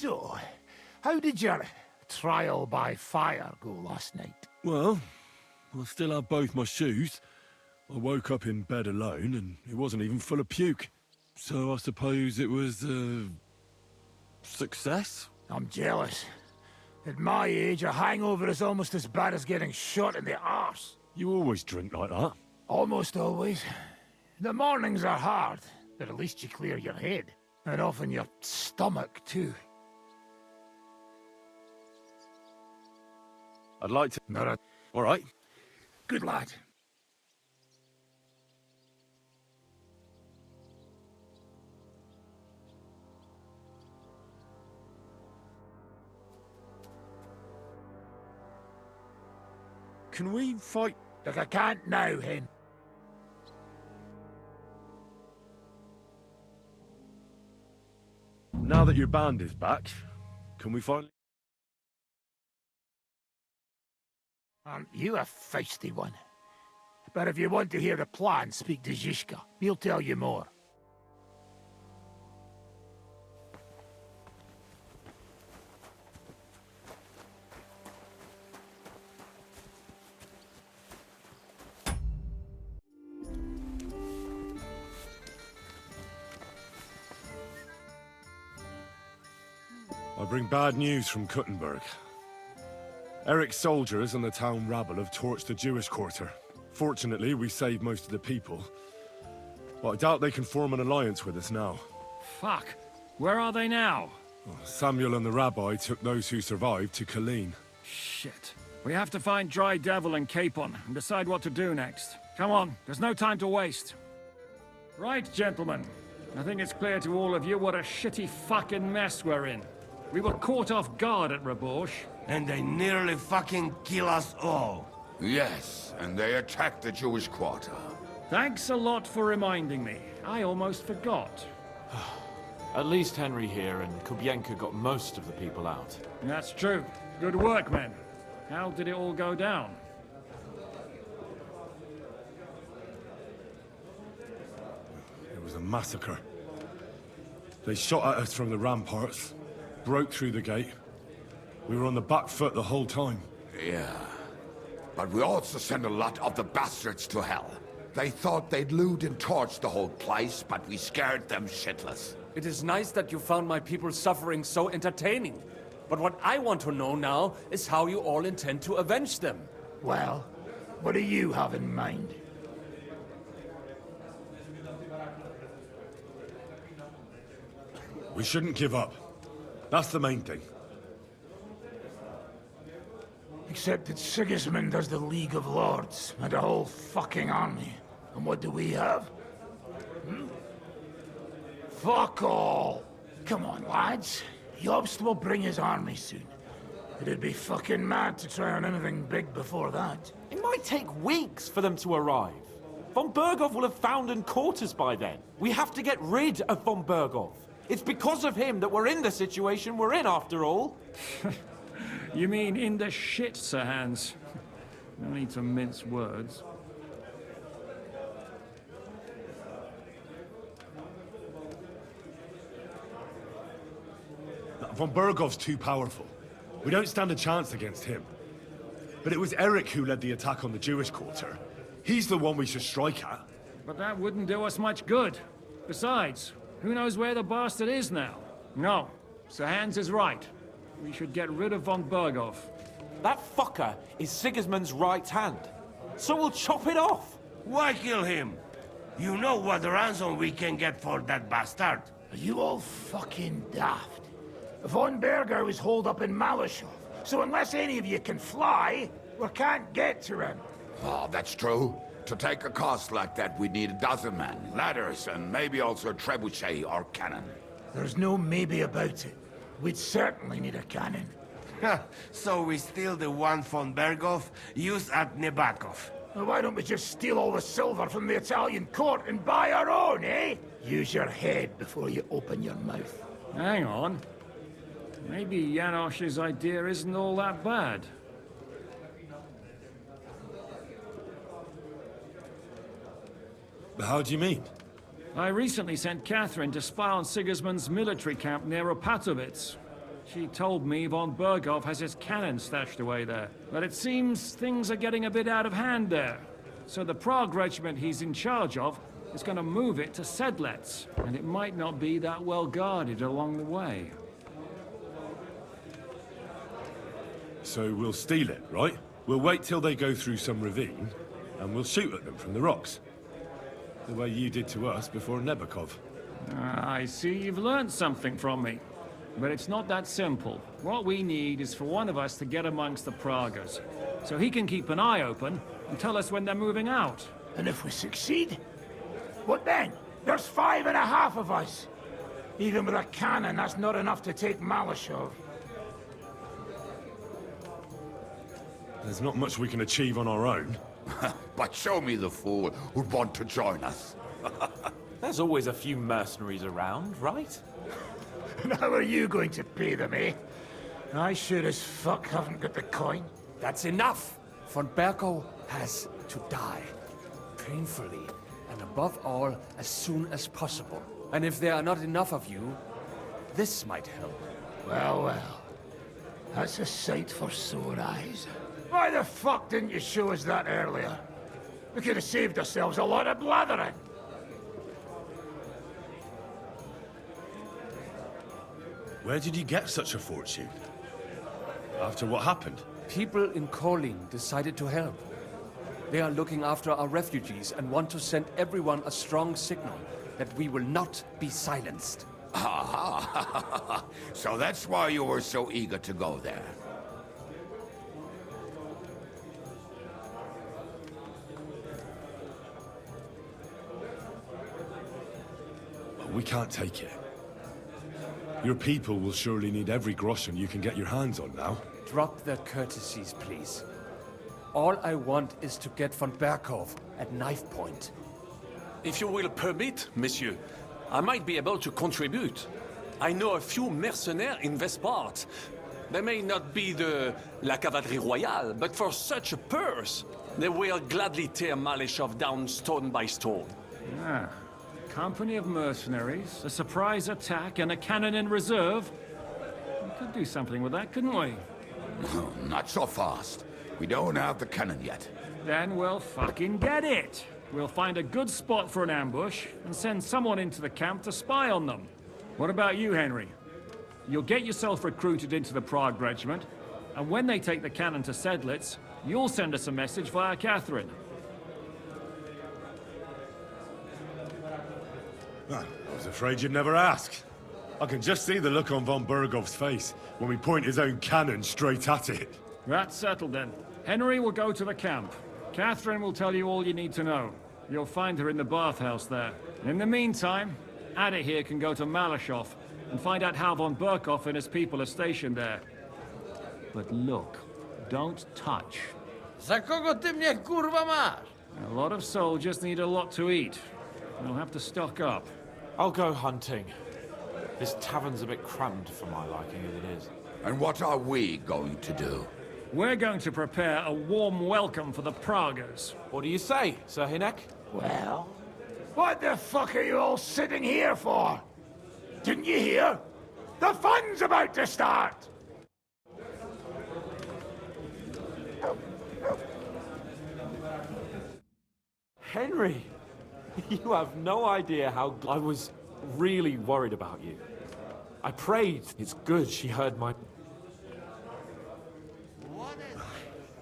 So, how did your trial by fire go last night? Well, I still have both my shoes. I woke up in bed alone, and it wasn't even full of puke. So I suppose it was, success? I'm jealous. At my age, a hangover is almost as bad as getting shot in the arse. You always drink like that. Almost always. The mornings are hard, but at least you clear your head. And often your stomach, too. I'd like to... Not a... All right. Good lad. Can we fight? Look, I can't now, Hen. Now that your band is back, can we finally... Aren't you a feisty one? But if you want to hear the plan, speak to Zizka. He'll tell you more. I bring bad news from Kuttenberg. Eric's soldiers and the town rabble have torched the Jewish quarter. Fortunately, we saved most of the people. But I doubt they can form an alliance with us now. Fuck. Where are they now? Samuel and the rabbi took those who survived to Colleen. Shit. We have to find Dry Devil and Capon and decide what to do next. Come on, there's no time to waste. Right, gentlemen. I think it's clear to all of you what a shitty fucking mess we're in. We were caught off guard at Rabosh. And they nearly fucking kill us all. Yes, and they attacked the Jewish quarter. Thanks a lot for reminding me. I almost forgot. At least Henry here and Kubienka got most of the people out. That's true. Good work, men. How did it all go down? It was a massacre. They shot at us from the ramparts, broke through the gate. We were on the back foot the whole time. Yeah. But we also sent a lot of the bastards to hell. They thought they'd loot and torch the whole place, but we scared them shitless. It is nice that you found my people's suffering so entertaining. But what I want to know now is how you all intend to avenge them. Well, what do you have in mind? We shouldn't give up. That's the main thing. Except that Sigismund has the League of Lords, and a whole fucking army. And what do we have? Hmm? Fuck all! Come on, lads. Jobst will bring his army soon. It'd be fucking mad to try on anything big before that. It might take weeks for them to arrive. Von Berghoff will have found and caught us by then. We have to get rid of Von Berghoff. It's because of him that we're in the situation we're in, after all. You mean in the shit, Sir Hans? No need to mince words. Von Berghoff's too powerful. We don't stand a chance against him. But it was Eric who led the attack on the Jewish quarter. He's the one we should strike at. But that wouldn't do us much good. Besides, who knows where the bastard is now? No, Sir Hans is right. We should get rid of Von Berghoff. That fucker is Sigismund's right hand. So we'll chop it off. Why kill him? You know what ransom we can get for that bastard. Are you all fucking daft? Von Berger was holed up in Malashov, so unless any of you can fly, we can't get to him. Oh, that's true. To take a cost like that, we'd need a dozen men, ladders, and maybe also a trebuchet or cannon. There's no maybe about it. We'd certainly need a cannon. So we steal the one von Berghoff, use at Nebakov. Well, why don't we just steal all the silver from the Italian court and buy our own, eh? Use your head before you open your mouth. Hang on. Maybe Janosch's idea isn't all that bad. How do you mean? I recently sent Catherine to spy on Sigismund's military camp near Opatovitz. She told me von Berghoff has his cannon stashed away there. But it seems things are getting a bit out of hand there. So the Prague regiment he's in charge of is going to move it to Sedlec. And it might not be that well guarded along the way. So we'll steal it, right? We'll wait till they go through some ravine, and we'll shoot at them from the rocks. The way you did to us before Nebakov. I see you've learned something from me. But it's not that simple. What we need is for one of us to get amongst the Pragas, so he can keep an eye open and tell us when they're moving out. And if we succeed, what then? There's 5.5 of us. Even with a cannon, that's not enough to take Malashov. There's not much we can achieve on our own. But show me the fool who'd want to join us. There's always a few mercenaries around, right? And how are you going to pay them, eh? I sure as fuck haven't got the coin. That's enough! Von Berghoff has to die. Painfully, and above all, as soon as possible. And if there are not enough of you, this might help. Well, well. That's a sight for sore eyes. Why the fuck didn't you show us that earlier? We could have saved ourselves a lot of blathering. Where did you get such a fortune? After what happened? People in Kolin decided to help. They are looking after our refugees and want to send everyone a strong signal that we will not be silenced. Aha! So that's why you were so eager to go there. We can't take it. Your people will surely need every groschen you can get your hands on now. Drop their courtesies, please. All I want is to get von Berghoff at knife point. If you will permit, monsieur, I might be able to contribute. I know a few mercenaires in this part. They may not be la cavalerie royale, but for such a purse, they will gladly tear Malashov down stone by stone. Ah. Company of mercenaries, a surprise attack, and a cannon in reserve. We could do something with that, couldn't we? Not so fast. We don't have the cannon yet. Then we'll fucking get it. We'll find a good spot for an ambush and send someone into the camp to spy on them. What about you, Henry? You'll get yourself recruited into the Prague regiment, and when they take the cannon to Sedlec, you'll send us a message via Catherine. I was afraid you'd never ask. I can just see the look on von Berghoff's face when we point his own cannon straight at it. That's settled then. Henry will go to the camp. Catherine will tell you all you need to know. You'll find her in the bathhouse there. In the meantime, Ada here can go to Malashov and find out how von Berghoff and his people are stationed there. But look, don't touch. Za kogo ty mnie kurwa masz? A lot of soldiers need a lot to eat. We'll have to stock up. I'll go hunting. This tavern's a bit crammed for my liking as it is. And what are we going to do? We're going to prepare a warm welcome for the Pragas. What do you say, Sir Hinek? Well, what the fuck are you all sitting here for? Didn't you hear? The fun's about to start! Henry! You have no idea how I was really worried about you. I prayed. It's good she heard my...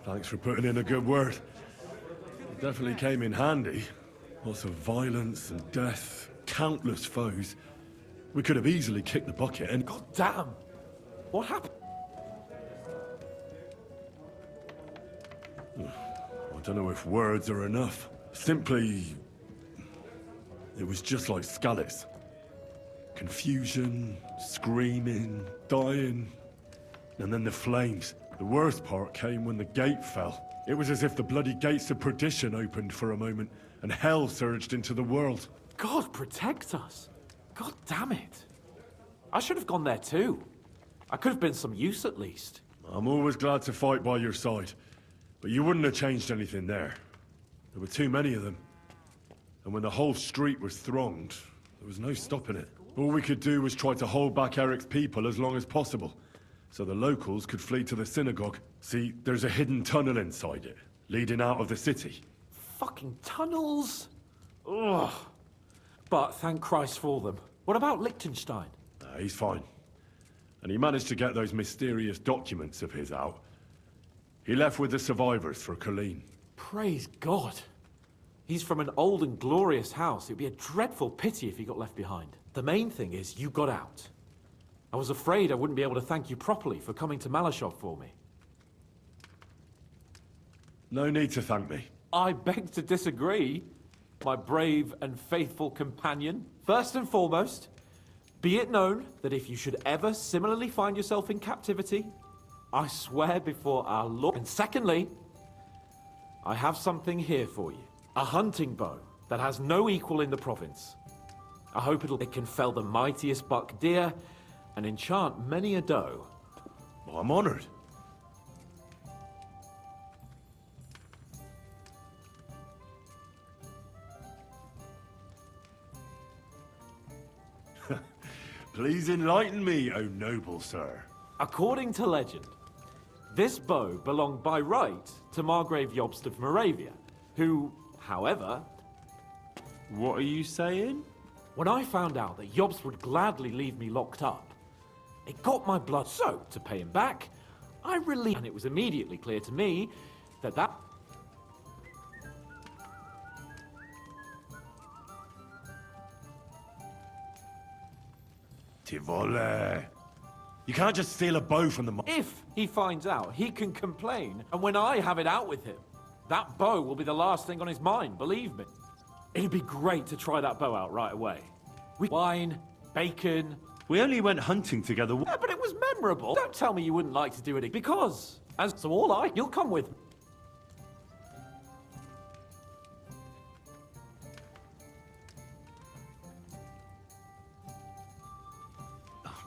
Thanks for putting in a good word. It definitely came in handy. Lots of violence and death, countless foes. We could have easily kicked the bucket and... God damn! What happened? I don't know if words are enough. Simply... it was just like Skalitz. Confusion, screaming, dying, and then the flames. The worst part came when the gate fell. It was as if the bloody gates of perdition opened for a moment, and hell surged into the world. God protect us! God damn it! I should have gone there too. I could have been some use at least. I'm always glad to fight by your side, but you wouldn't have changed anything there. There were too many of them. And when the whole street was thronged, there was no stopping it. All we could do was try to hold back Eric's people as long as possible. so the locals could flee to the synagogue. See, there's a hidden tunnel inside it, leading out of the city. Fucking tunnels! Ugh. But thank Christ for them. What about Liechtenstein? He's fine. And he managed to get those mysterious documents of his out. He left with the survivors for Colleen. Praise God. He's from an old and glorious house. It'd be a dreadful pity if he got left behind. The main thing is you got out. I was afraid I wouldn't be able to thank you properly for coming to Malashov for me. No need to thank me. I beg to disagree, my brave and faithful companion. First and foremost, be it known that if you should ever similarly find yourself in captivity, I swear before our Lord. And secondly, I have something here for you. A hunting bow that has no equal in the province. I hope it can fell the mightiest buck deer and enchant many a doe. Well, I'm honored. Please enlighten me, O noble sir. According to legend, this bow belonged by right to Margrave Jobst of Moravia, who, however... What are you saying? When I found out that Jobst would gladly leave me locked up, it got my blood. So, to pay him back, I released... And it was immediately clear to me that... Tivole. You can't just steal a bow from the... If he finds out, he can complain, and when I have it out with him, that bow will be the last thing on his mind, believe me. It'd be great to try that bow out right away. With wine, bacon... We only went hunting together... Yeah, but it was memorable. Don't tell me you wouldn't like to do it again, because, as so all I... You'll come with me.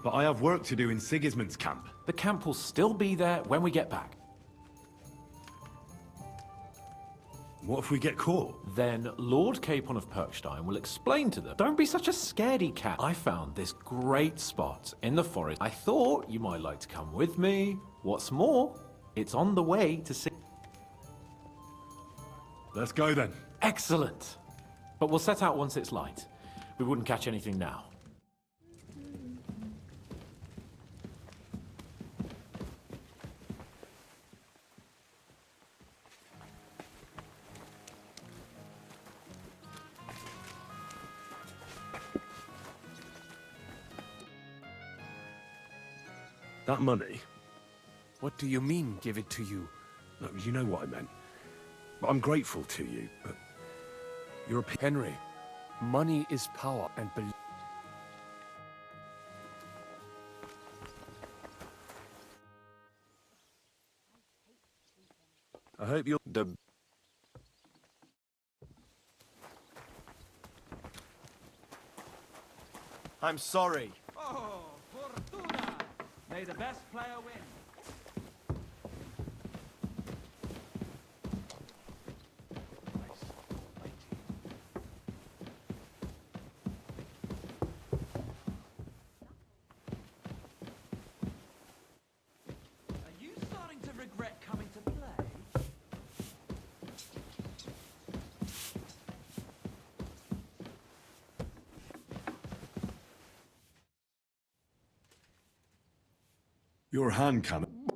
But I have work to do in Sigismund's camp. The camp will still be there when we get back. What if we get caught? Then Lord Capon of Perkstein will explain to them. Don't be such a scaredy cat. I found this great spot in the forest. I thought you might like to come with me. What's more, it's on the way to see... Let's go then. Excellent. But we'll set out once it's light. We wouldn't catch anything now. That money? What do you mean, give it to you? No, you know what I meant. I'm grateful to you, but... You're a... Henry, money is power, and I hope you'll... I'm sorry. Oh, Fortuna! May the best player win. Are you starting to regret coming to play? Your hand cannon.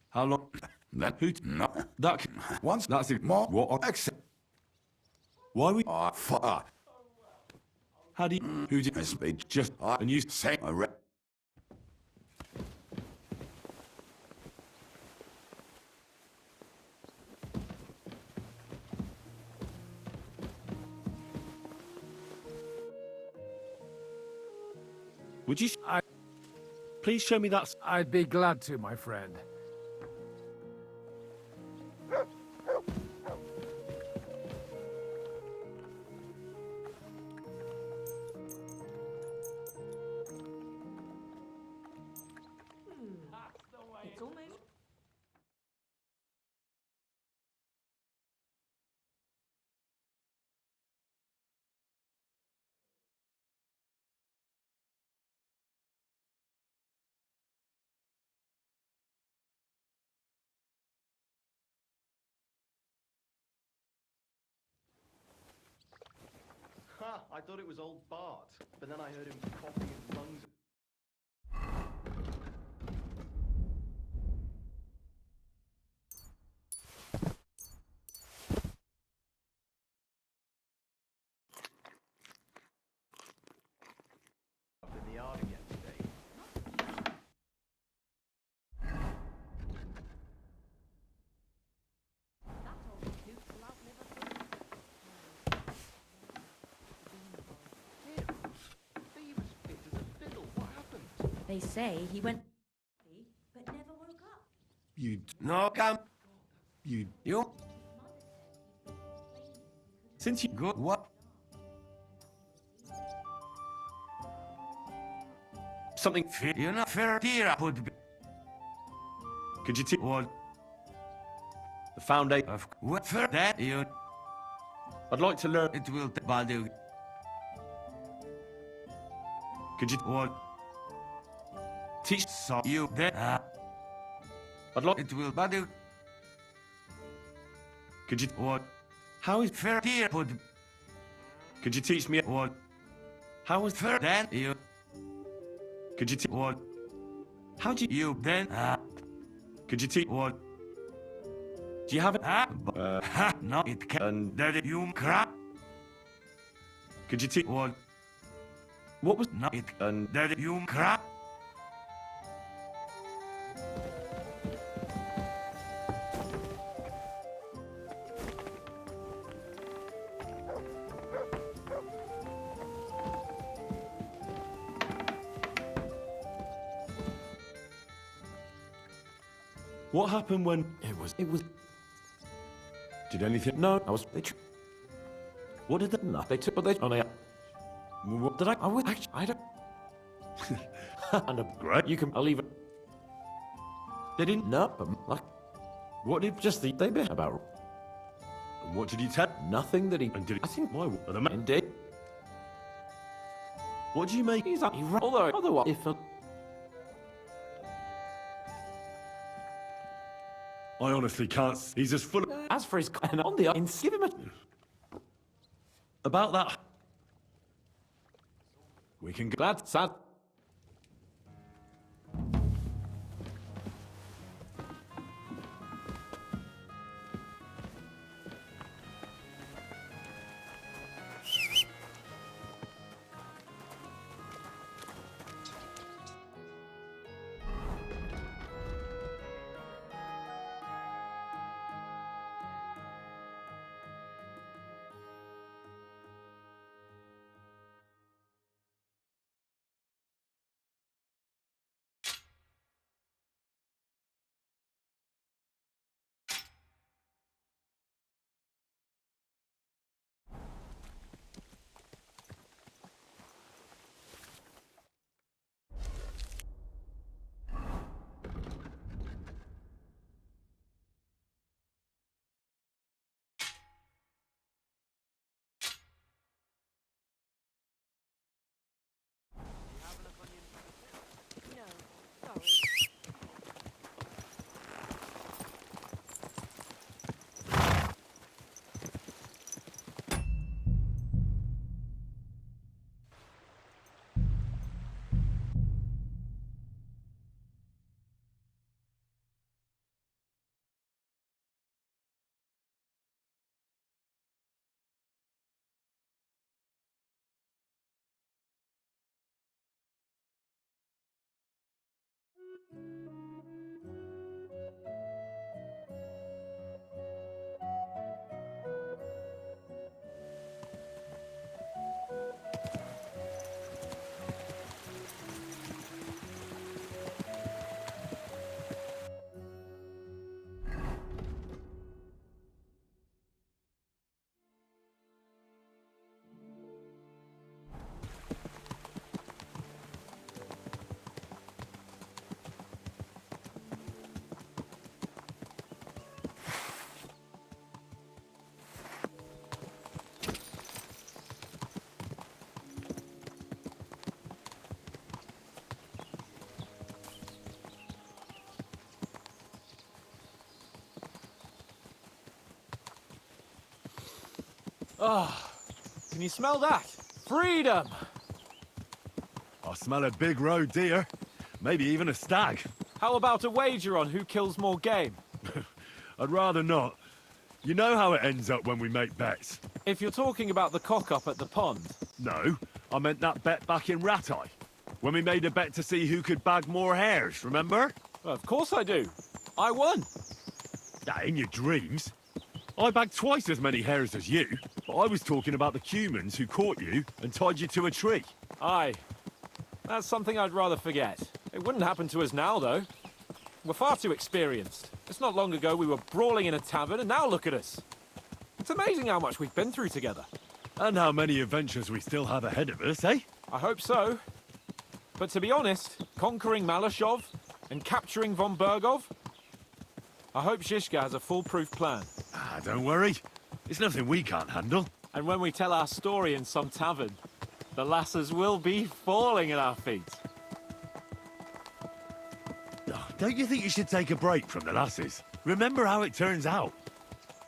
How long? That who? No. That... Once. That's it. More. What? Accept. Why we... Fuck. How do you... Who did... I speak. Just... And you... Say. Would you... Please show me that... I'd be glad to, my friend. I thought it was old Bart, but then I heard him coughing his lungs. Up in the yard again today. He was fit as a fiddle. What happened? They say he went but never woke up. You... No, come. you... You. Since you... Good. What? Something... You're not fair here, would be. Could you teach... What? The foundation... Of what for that? You. I'd like to learn... It will bother. Could you... What? Teach... So you that. I'd like... It will bother. Could you... What? How is... Fair here, would. Could you teach me... What? How is... For that? You. Could you teach... What? How do you... You then. Could you teach... What? Do you have it? No, it can. And... That you crap. Could you teach... What? What was... No, it And... that you crap. What happened when... It was... Did anything... No, I was... What did they... No, they took... But they... Oh, what did I... I was... Actually, I don't... And great. You can... I'll leave it... They didn't... No, but... Like... What did... Just the... They bit about... And what did he tell... Nothing that he... And did he... I think... Why... The man... Indeed. What do you make... He's... Although... Otherwise... If... I honestly can't... He's just full of... As for his... And on the... Give him a... About that... We can go... Glad... Sad... Ah, can you smell that? Freedom! I smell a big roe deer. Maybe even a stag. How about a wager on who kills more game? I'd rather not. You know how it ends up when we make bets. If you're talking about the cock-up at the pond. No, I meant that bet back in Ratai. When we made a bet to see who could bag more hares, remember? Well, of course I do. I won. In your dreams. I bagged twice as many hares as you, but I was talking about the humans who caught you and tied you to a tree. Aye. That's something I'd rather forget. It wouldn't happen to us now, though. We're far too experienced. It's not long ago we were brawling in a tavern, and now look at us. It's amazing how much we've been through together. And how many adventures we still have ahead of us, eh? I hope so. But to be honest, conquering Malashov and capturing von Bergov, I hope Shishka has a foolproof plan. Don't worry. It's nothing we can't handle. And when we tell our story in some tavern, the lasses will be falling at our feet. Don't you think you should take a break from the lasses? Remember how it turns out.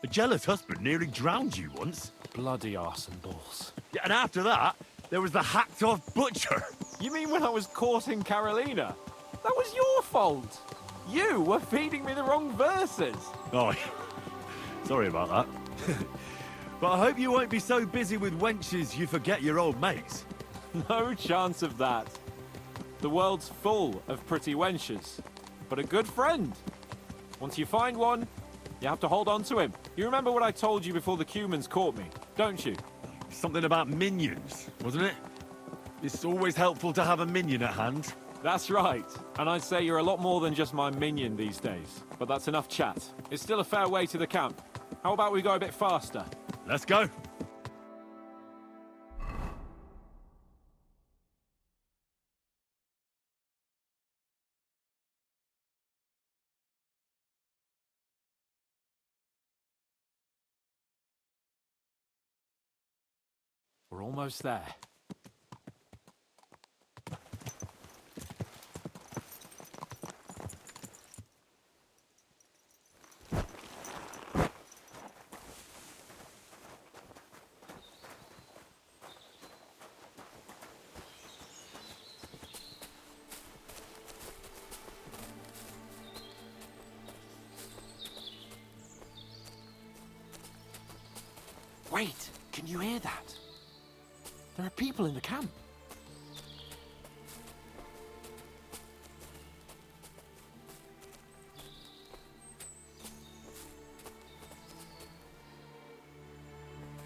A jealous husband nearly drowned you once. Bloody arse and balls. Yeah, and after that, there was the hacked-off butcher. You mean when I was courting Carolina? That was your fault. You were feeding me the wrong verses. Oh, sorry about that. But I hope you won't be so busy with wenches you forget your old mates. No chance of that. The world's full of pretty wenches. But a good friend. Once you find one, you have to hold on to him. You remember what I told you before the Cumans caught me, don't you? Something about minions, wasn't it? It's always helpful to have a minion at hand. That's right. And I'd say you're a lot more than just my minion these days. But that's enough chat. It's still a fair way to the camp. How about we go a bit faster? Let's go. We're almost there. Wait, can you hear that? There are people in the camp.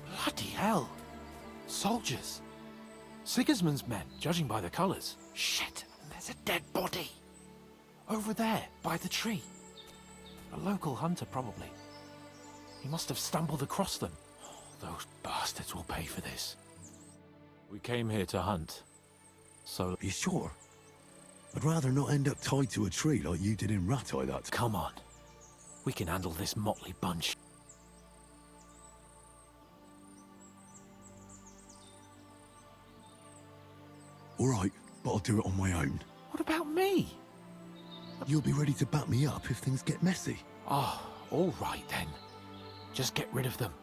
Bloody hell. Soldiers. Sigismund's men, judging by the colours. Shit, and there's a dead body. Over there, by the tree. A local hunter, probably. He must have stumbled across them. Those bastards will pay for this. We came here to hunt, so... Are you sure? I'd rather not end up tied to a tree like you did in Ratai that... Come on. We can handle this motley bunch. All right, but I'll do it on my own. What about me? You'll be ready to back me up if things get messy. Oh, all right then. Just get rid of them.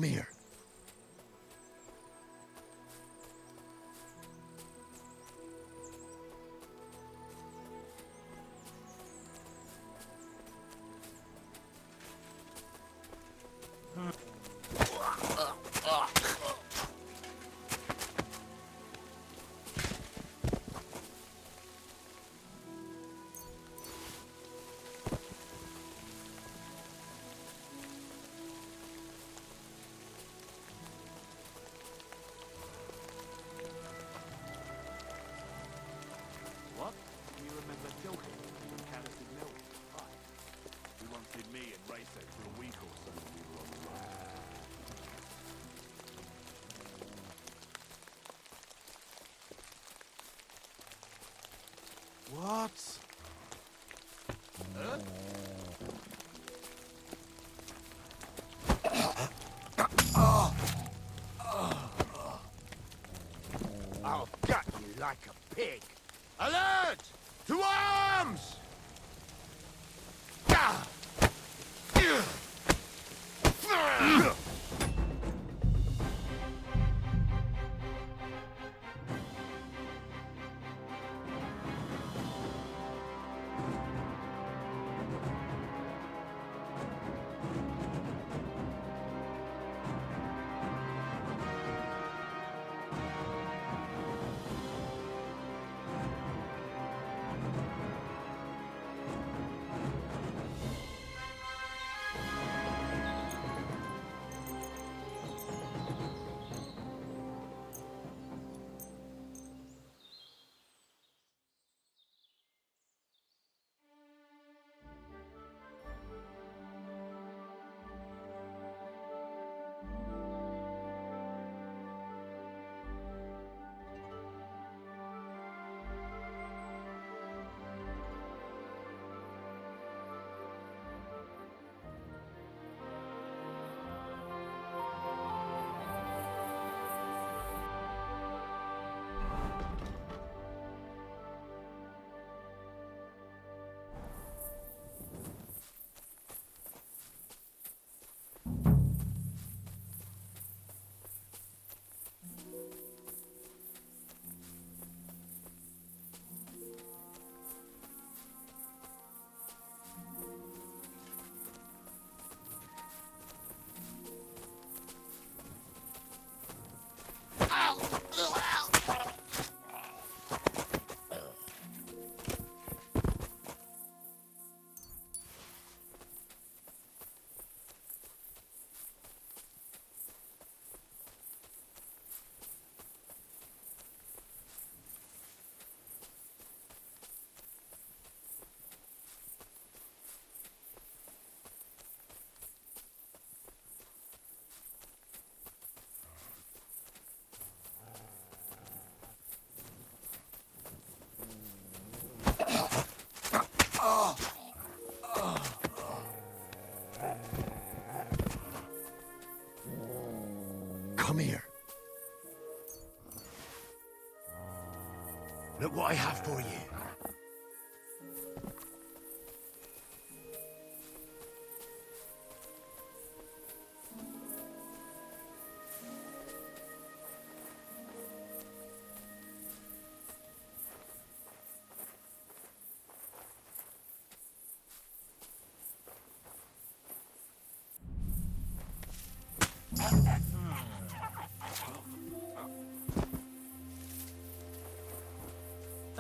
Come here. What? Do you remember joking from Cannes's Mill? Right. You wanted me and Racer for a week or so when we were on the road. What? I'll gut you like a pig. Alert! To arms! Come here. Look what I have for you.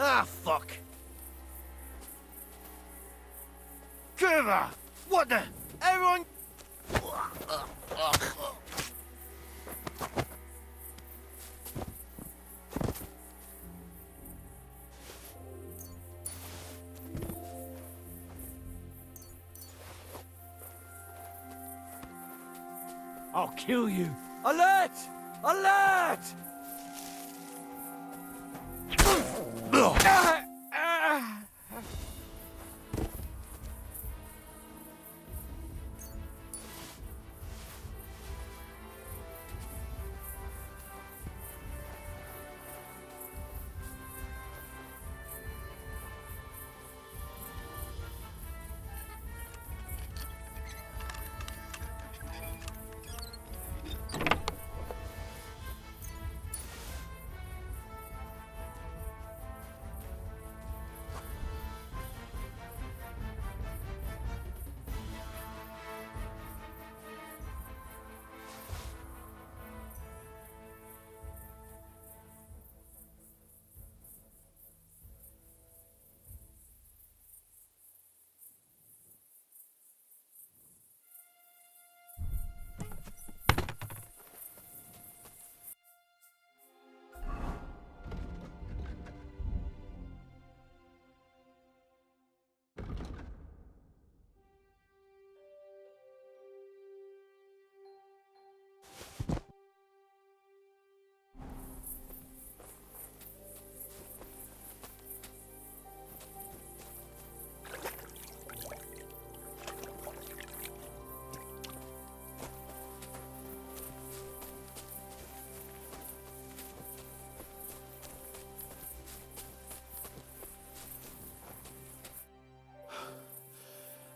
Ah, fuck! Curva! What the? Everyone... I'll kill you. Alert! Alert!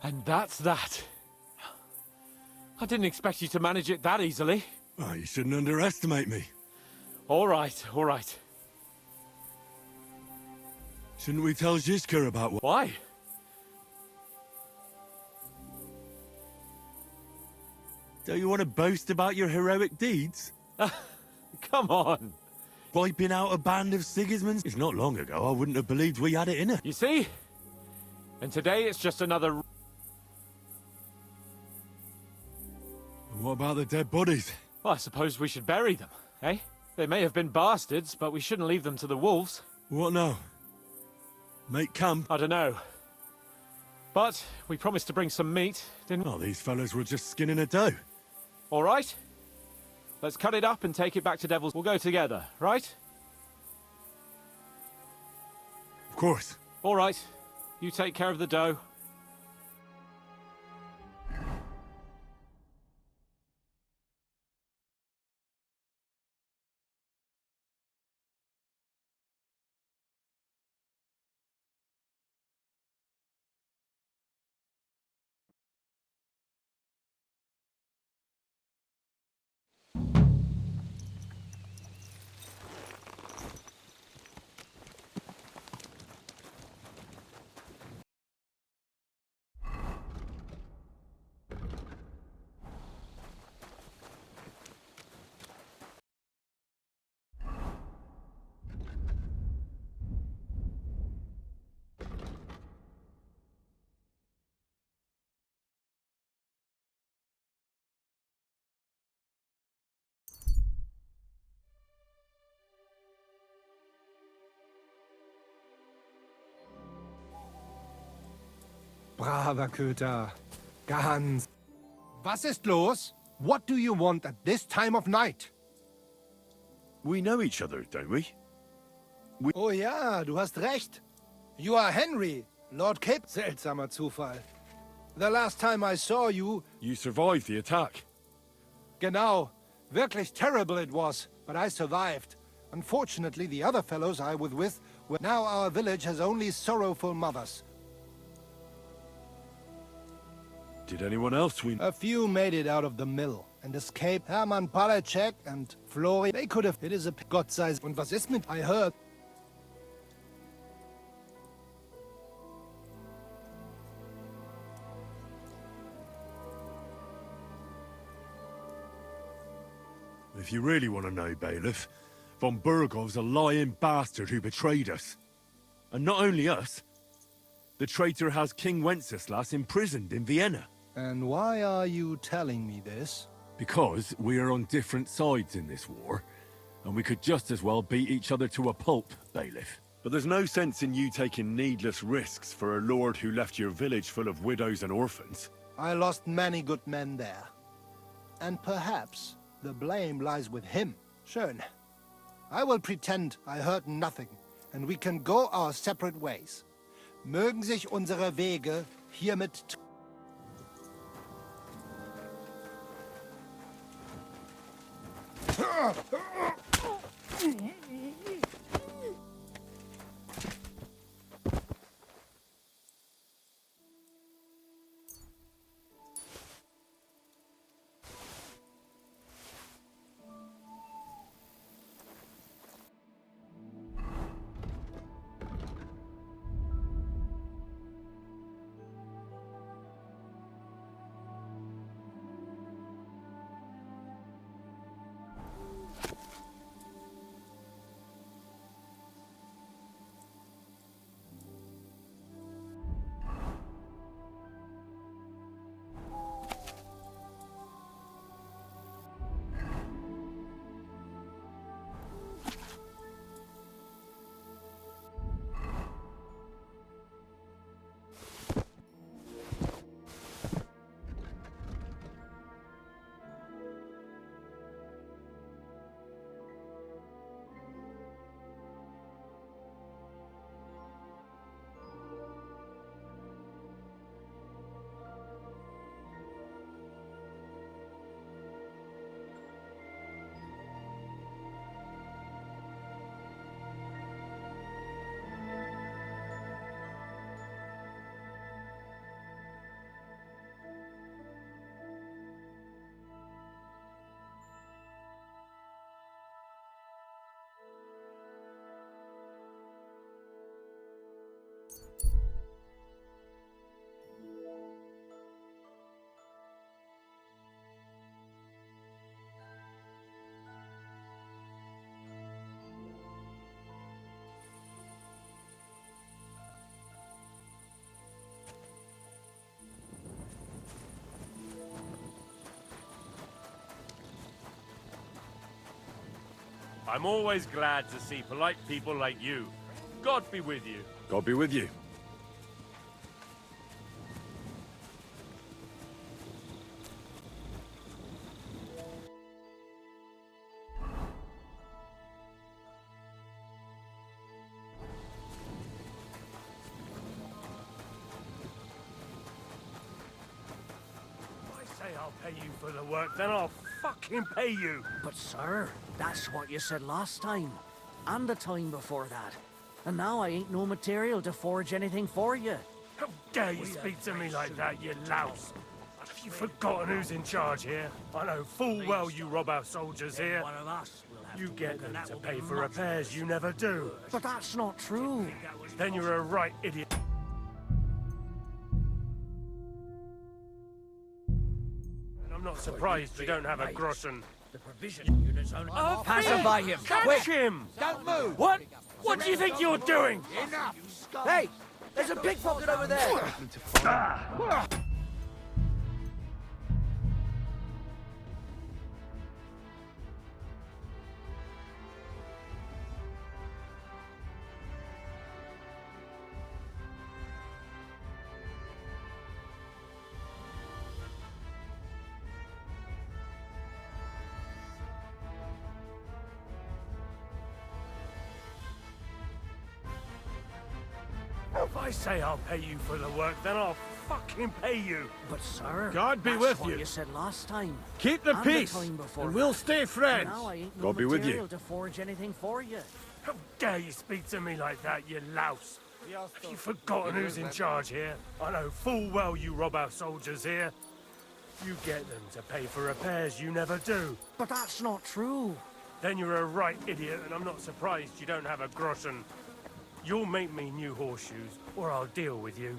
And that's that. I didn't expect you to manage it that easily. Oh, you shouldn't underestimate me. All right, all right. Shouldn't we tell Zizka about what? Why? Don't you want to boast about your heroic deeds? Come on. Wiping out a band of Sigismunds? It's not long ago. I wouldn't have believed we had it in us. You see? And today it's just another... And what about the dead bodies? Well, I suppose we should bury them, eh? They may have been bastards, but we shouldn't leave them to the wolves. What now? Make camp? I don't know. But we promised to bring some meat, didn't we? Oh, these fellas were just skinning a doe. All right. Let's cut it up and take it back to Devil's. We'll go together, right? Of course. All right. You take care of the dough. Braver Köter. Ganz. Was ist los? What do you want at this time of night? We know each other, don't we? Oh ja, du hast recht. You are Henry, Lord Cape. Seltsamer Zufall. The last time I saw you... You survived the attack. Genau. Wirklich terrible it was, but I survived. Unfortunately, the other fellows I was with were... Now our village has only sorrowful mothers. Did anyone else win? A few made it out of the mill and escaped. Hermann Palacek and Flori. They could have... It is a... Gott sei... Und was ist mit... I heard... If you really want to know, Bailiff, von Burgov's a lying bastard who betrayed us. And not only us, the traitor has King Wenceslas imprisoned in Vienna. And why are you telling me this? Because we are on different sides in this war, and we could just as well beat each other to a pulp, Bailiff. But there's no sense in you taking needless risks for a lord who left your village full of widows and orphans. I lost many good men there. And perhaps the blame lies with him. Schön. I will pretend I heard nothing, and we can go our separate ways. Mögen sich unsere Wege hiermit... I'm always glad to see polite people like you. God be with you. God be with you. I'll pay you for the work, then I'll fucking pay you. But sir, that's what you said last time. And the time before that. And now I ain't no material to forge anything for you. How dare you speak to me like that, you louse? Have you forgotten who's in charge here? I know full well you rob our soldiers here. You get them to pay for repairs you never do. But that's not true. Then you're a right idiot. I'm not surprised you don't have a groschen. The provision units only... Pass him by him, quick! Catch him! Don't move! What? What do you think you're doing? Enough! Hey! There's a pickpocket over there! If I say I'll pay you for the work, then I'll fucking pay you. But sir, God be that's with what you. You said last time. Keep the And peace, time before and we'll that. stay friends. Now I ain't no God be with you. material to forge anything for you. How dare you speak to me like that, you louse? Have you forgotten who's in charge here? I know full well you rob our soldiers here. You get them to pay for repairs you never do. But that's not true. Then you're a right idiot, and I'm not surprised you don't have a groschen. You'll make me new horseshoes, or I'll deal with you.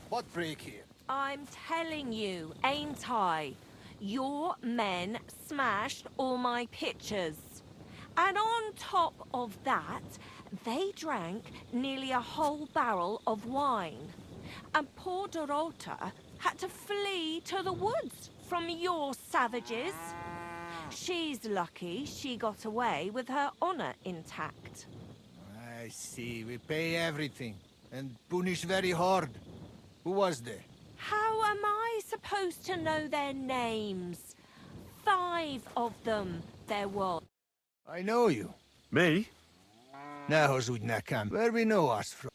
What break here? I'm telling you, ain't I? Your men smashed all my pictures. And on top of that, they drank nearly a whole barrel of wine. And poor Dorota had to flee to the woods from your savages. She's lucky she got away with her honor intact. I see. We pay everything. And punish very hard. Who was there? How am I supposed to know their names? 5 of them there was. I know you. Me? Now, Zudnakam, where we know us from?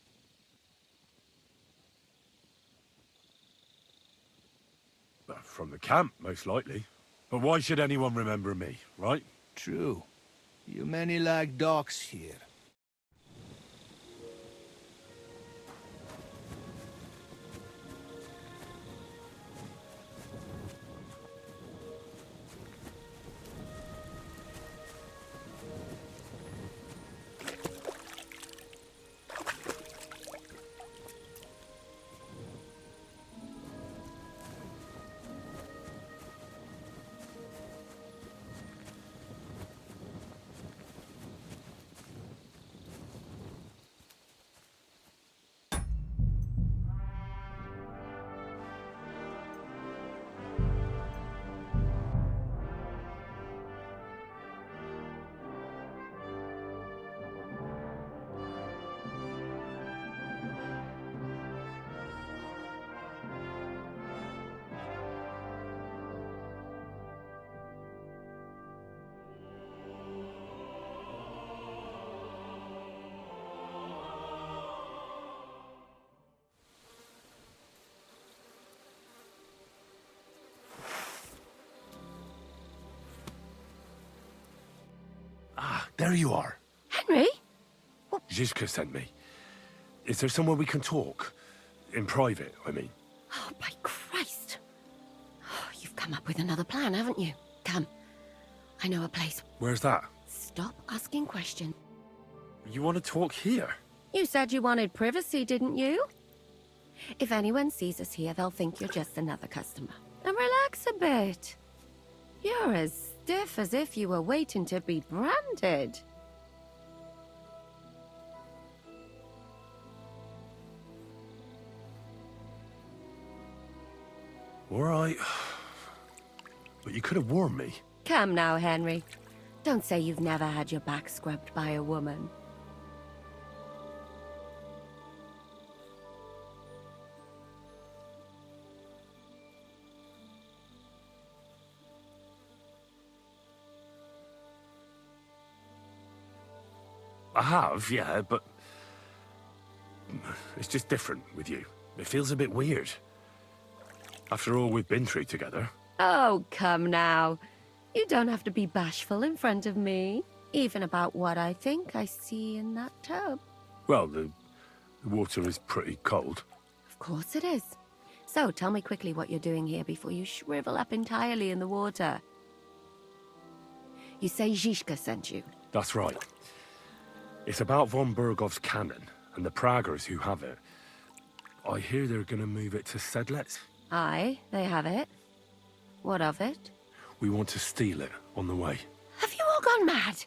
From the camp, most likely. But why should anyone remember me, right? True. You many like dogs here. There you are. Henry? Zizka sent me. Is there somewhere we can talk? In private, I mean. Oh, by Christ. Oh, you've come up with another plan, haven't you? Come. I know a place. Where's that? Stop asking questions. You want to talk here? You said you wanted privacy, didn't you? If anyone sees us here, they'll think you're just another customer. And relax a bit. You're as stiff as if you were waiting to be branded. All right. But you could have warned me. Come now, Henry. Don't say you've never had your back scrubbed by a woman. I have, yeah, but... It's just different with you. It feels a bit weird. After all we've been through together. Oh, come now. You don't have to be bashful in front of me. Even about what I think I see in that tub. Well, the water is pretty cold. Of course it is. So, tell me quickly what you're doing here before you shrivel up entirely in the water. You say Zizka sent you? That's right. It's about von Bergov's cannon and the Praggers who have it. I hear they're gonna move it to Sedlets. Aye, they have it. What of it? We want to steal it on the way. Have you all gone mad?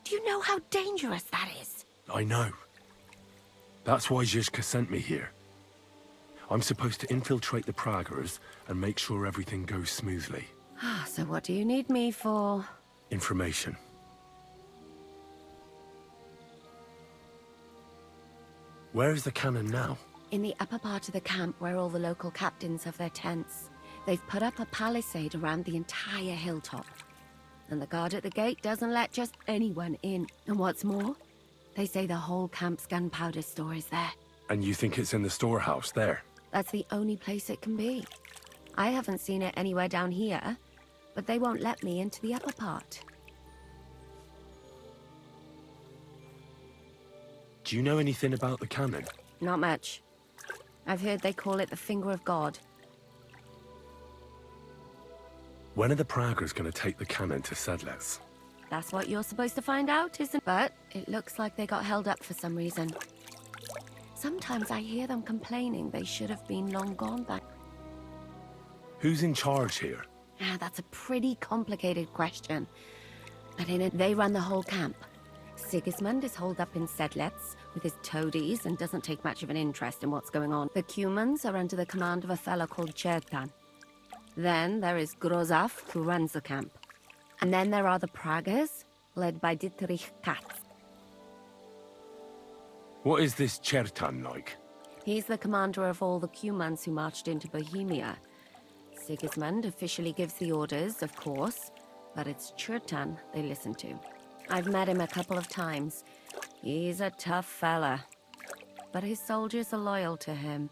Do you know how dangerous that is? I know. That's why Zizka sent me here. I'm supposed to infiltrate the Praggers and make sure everything goes smoothly. So what do you need me for? Information. Where is the cannon now? In the upper part of the camp where all the local captains have their tents. They've put up a palisade around the entire hilltop. And the guard at the gate doesn't let just anyone in. And what's more, they say the whole camp's gunpowder store is there. And you think it's in the storehouse there? That's the only place it can be. I haven't seen it anywhere down here, but they won't let me into the upper part. Do you know anything about the cannon? Not much. I've heard they call it the Finger of God. When are the Praggers going to take the cannon to Sedlets? That's what you're supposed to find out, isn't it? But it looks like they got held up for some reason. Sometimes I hear them complaining they should have been long gone back. Who's in charge here? That's a pretty complicated question. But in it, they run the whole camp. Sigismund is holed up in Sedlets with his toadies and doesn't take much of an interest in what's going on. The Cumans are under the command of a fellow called Chertan. Then there is Grozaf, who runs the camp. And then there are the Praggers, led by Dietrich Katz. What is this Chertan like? He's the commander of all the Cumans who marched into Bohemia. Sigismund officially gives the orders, of course, but it's Chertan they listen to. I've met him a couple of times. He's a tough fella, but his soldiers are loyal to him.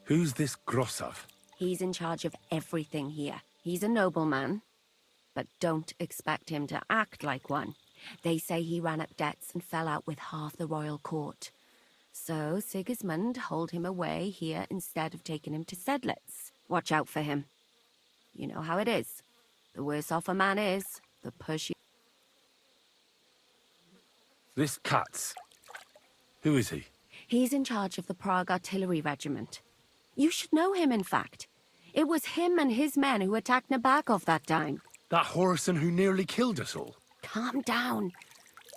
Who's this Grosov? He's in charge of everything here. He's a nobleman, but don't expect him to act like one. They say he ran up debts and fell out with half the royal court. So Sigismund holed him away here instead of taking him to Sedlets. Watch out for him. You know how it is. The worse off a man is, the pushy. This Katz. Who is he? He's in charge of the Prague Artillery Regiment. You should know him, in fact. It was him and his men who attacked Nabokov that time. That Horson who nearly killed us all. Calm down.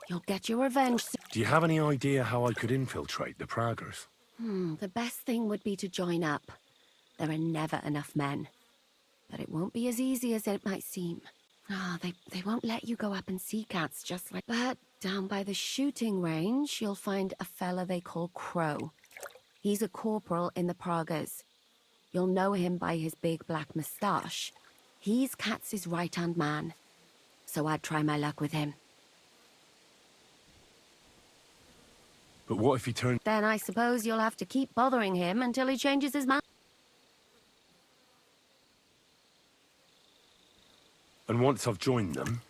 You'll get your revenge. Do you have any idea how I could infiltrate the Praggers? The best thing would be to join up. There are never enough men. But it won't be as easy as it might seem. They won't let you go up and see cats just like... But down by the shooting range, you'll find a fella they call Crow. He's a corporal in the Praggers. You'll know him by his big black moustache. He's Katz's right-hand man. So I'd try my luck with him. But what if he turns... Then I suppose you'll have to keep bothering him until he changes his mind. And once I've joined them,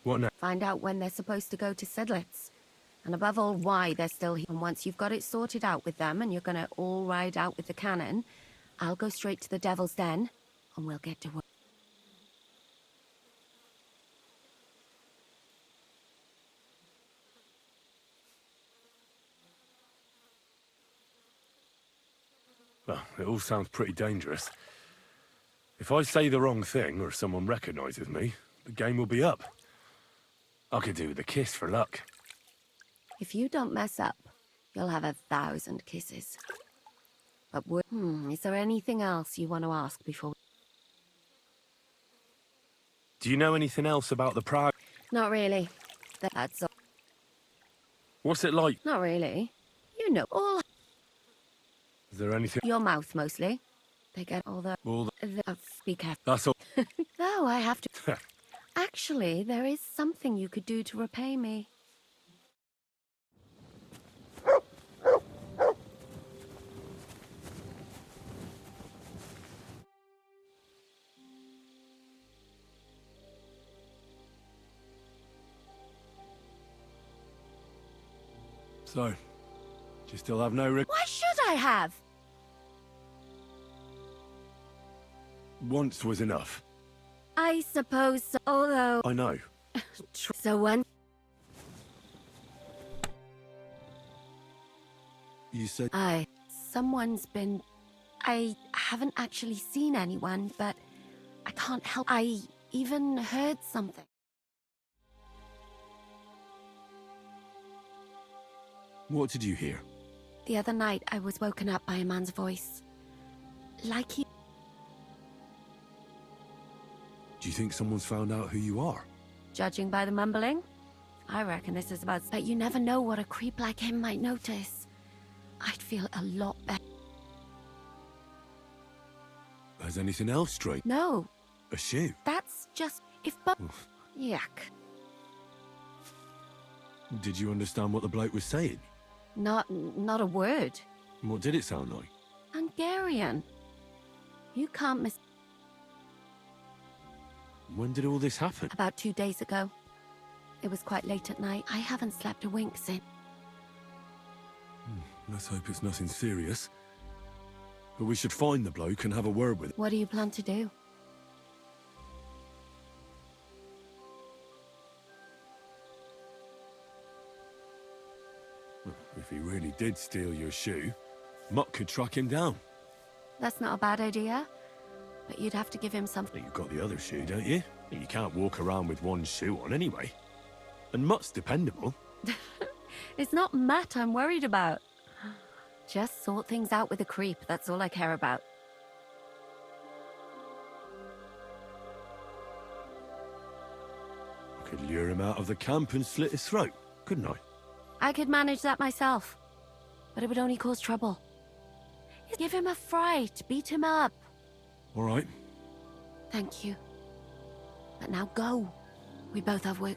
what now? Find out when they're supposed to go to Sedlets. And above all, why they're still here. And once you've got it sorted out with them and you're gonna all ride out with the cannon, I'll go straight to the Devil's Den and we'll get to work. Well, it all sounds pretty dangerous. If I say the wrong thing or someone recognizes me, the game will be up. I could do with a kiss for luck. If you don't mess up, you'll have 1,000 kisses. But is there anything else you want to ask before? Do you know anything else about the Prague? Not really. That's all. What's it like? Not really. You know all. Is there anything? Your mouth, mostly. They get all the... be careful. That's all. No, I have to... Actually, there is something you could do to repay me. So, do you still have no Why should I have? Once was enough. I suppose so, although... I know. So when... You said... Someone's been... I haven't actually seen anyone, but I can't help... I even heard something. What did you hear? The other night, I was woken up by a man's voice. Like he... Do you think someone's found out who you are? Judging by the mumbling, I reckon this is about... But you never know what a creep like him might notice. I'd feel a lot better. Has anything else straight? No. A shoe? That's just... Yuck. Did you understand what the bloke was saying? Not a word. What did it sound like? Hungarian. You can't miss... When did all this happen? About 2 days ago. It was quite late at night. I haven't slept a wink since. Let's hope it's nothing serious. But we should find the bloke and have a word with him. What do you plan to do? If he really did steal your shoe, Mutt could track him down. That's not a bad idea. But you'd have to give him something. You've got the other shoe, don't you? You can't walk around with one shoe on anyway. And Mutt's dependable. It's not Matt I'm worried about. Just sort things out with a creep, that's all I care about. I could lure him out of the camp and slit his throat, couldn't I? I could manage that myself. But it would only cause trouble. Give him a fright, beat him up. All right. Thank you. But now go. We both have work.